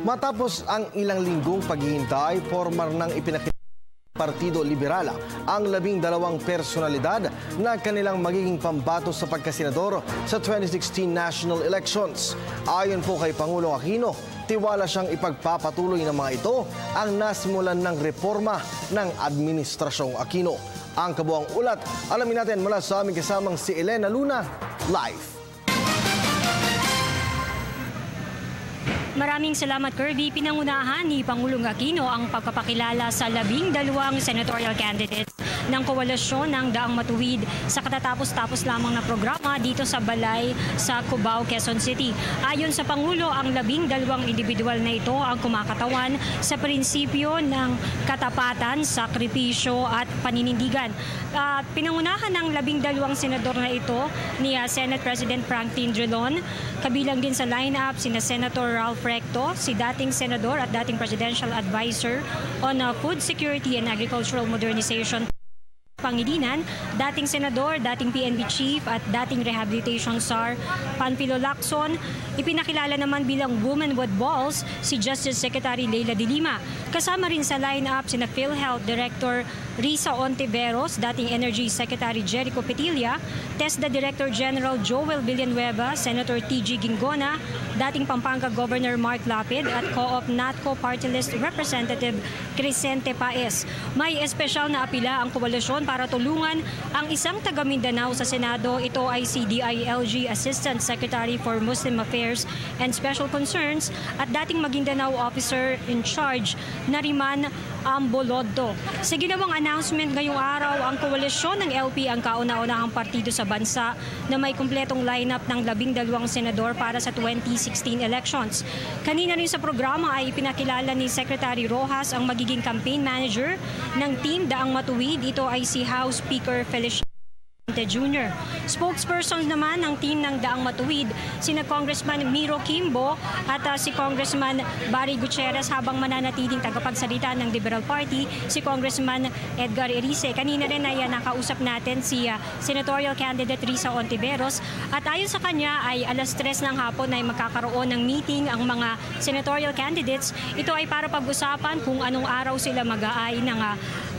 Matapos ang ilang linggong paghihintay, formal nang ipinakita ng Partido Liberal ang 12 personalidad na kanilang magiging pambato sa pagkasenador sa 2016 national elections. Ayon po kay Pangulong Aquino, tiwala siyang ipagpapatuloy ng mga ito ang nasimulan ng reforma ng Administrasyong Aquino. Ang kabuang ulat, alamin natin mula sa aming kasamang si Elena Luna, live. Maraming salamat, Kirby. Pinangunahan ni Pangulong Aquino ang pagpapakilala sa 12 senatorial candidates ng koalisyon ng Daang Matuwid sa katatapos-tapos lamang na programa dito sa Balay sa Cubao, Quezon City. Ayon sa Pangulo, ang 12 individual na ito ang kumakatawan sa prinsipyo ng katapatan, sakripisyo at paninindigan. Pinangunahan ng 12 senador na ito ni Senate President Franklin Drilon. Kabilang din sa lineup sina Senator Ralph Recto, si dating senador at dating presidential advisor on food security and agricultural modernization Pangilinan, dating senador, dating PNP chief at dating rehabilitation czar Panfilo Lacson. Ipinakilala naman bilang woman with balls si Justice Secretary Leila de Lima. Kasama rin sa lineup sina PhilHealth Director Risa Ontiveros, dating Energy Secretary Jericho Petilla, TESDA Director General Joel Villanueva, Senator TG Ginggona, dating Pampanga Governor Mark Lapid at Co-op NATCO Party List Representative Crescente Paez. May espesyal na apila ang koalisyon para tulungan ang isang taga Mindanao sa Senado. Ito ay si DILG Assistant Secretary for Muslim Affairs and Special Concerns at dating Maguindanao Officer in Charge Nariman Amboloddo. Sa ginawang announcement ngayong araw, ang koalisyon ng LP ang kauna-unahang partido sa bansa na may kumpletong lineup ng 12 senador para sa 2016 elections. Kanina rin sa programa ay ipinakilala ni Secretary Rojas ang magiging campaign manager ng Team Daang Matuwid. Ito ay si House Speaker Feliciano Jr. Spokesperson naman ng team ng Daang Matuwid, sina Congressman Miro Kimbo at si Congressman Barry Gutierrez, habang mananatiling tagapagsalita ng Liberal Party si Congressman Edgar Erice. Kanina rin ay nakausap natin si senatorial candidate Risa Ontiveros at ayon sa kanya ay alas 3 ng hapon ay magkakaroon ng meeting ang mga senatorial candidates. Ito ay para pag-usapan kung anong araw sila mag-aay ng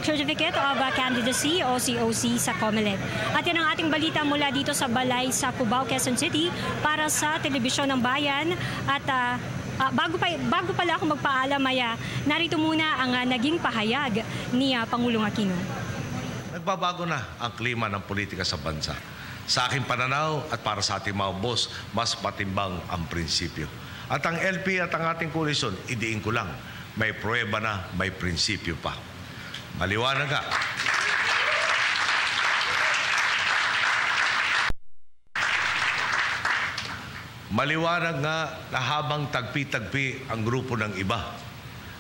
Certificate of Candidacy o COC sa COMELEC. At yan ang ating balita mula dito sa Balay sa Cubao, Quezon City para sa Telebisyon ng Bayan. At bago pala ako magpaalam, narito muna ang naging pahayag ni Pangulong Aquino. Nagbabago na ang klima ng politika sa bansa. Sa aking pananaw at para sa ating mga boss, mas matimbang ang prinsipyo. At ang LP at ang ating koalisyon, idiin ko lang, may pruweba na, may prinsipyo pa. Maliwanag ka. Maliwanag nga na habang tagpi-tagpi ang grupo ng iba,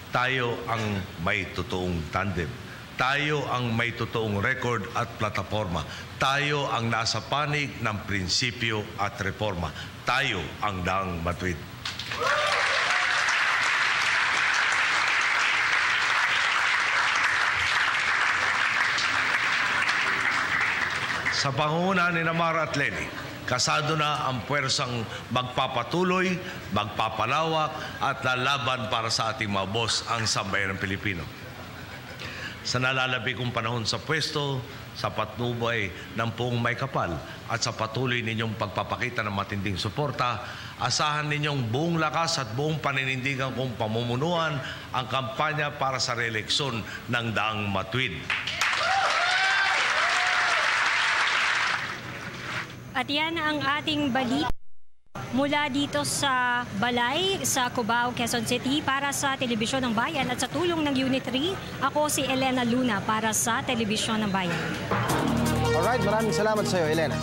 tayo ang may totoong tandem. Tayo ang may totoong record at plataforma. Tayo ang nasa panig ng prinsipyo at reforma. Tayo ang Daang Matuwid. Sa pangunguna ni Mara at Lenny, kasado na ang puwersang magpapatuloy, magpapalawak at lalaban para sa ating mga boss, ang sambayan ng Pilipino. Sa nalalabi kong panahon sa pwesto, sa patnubay ng poong may kapal at sa patuloy ninyong pagpapakita ng matinding suporta, asahan ninyong buong lakas at buong paninindigan kong pamumunuan ang kampanya para sa reeleksyon ng Daang Matuwid. At yan ang ating balita mula dito sa Balay sa Cubao, Quezon City para sa Telebisyon ng Bayan at sa tulong ng Unit 3. Ako si Elena Luna para sa Telebisyon ng Bayan. Alright, maraming salamat sa iyo, Elena.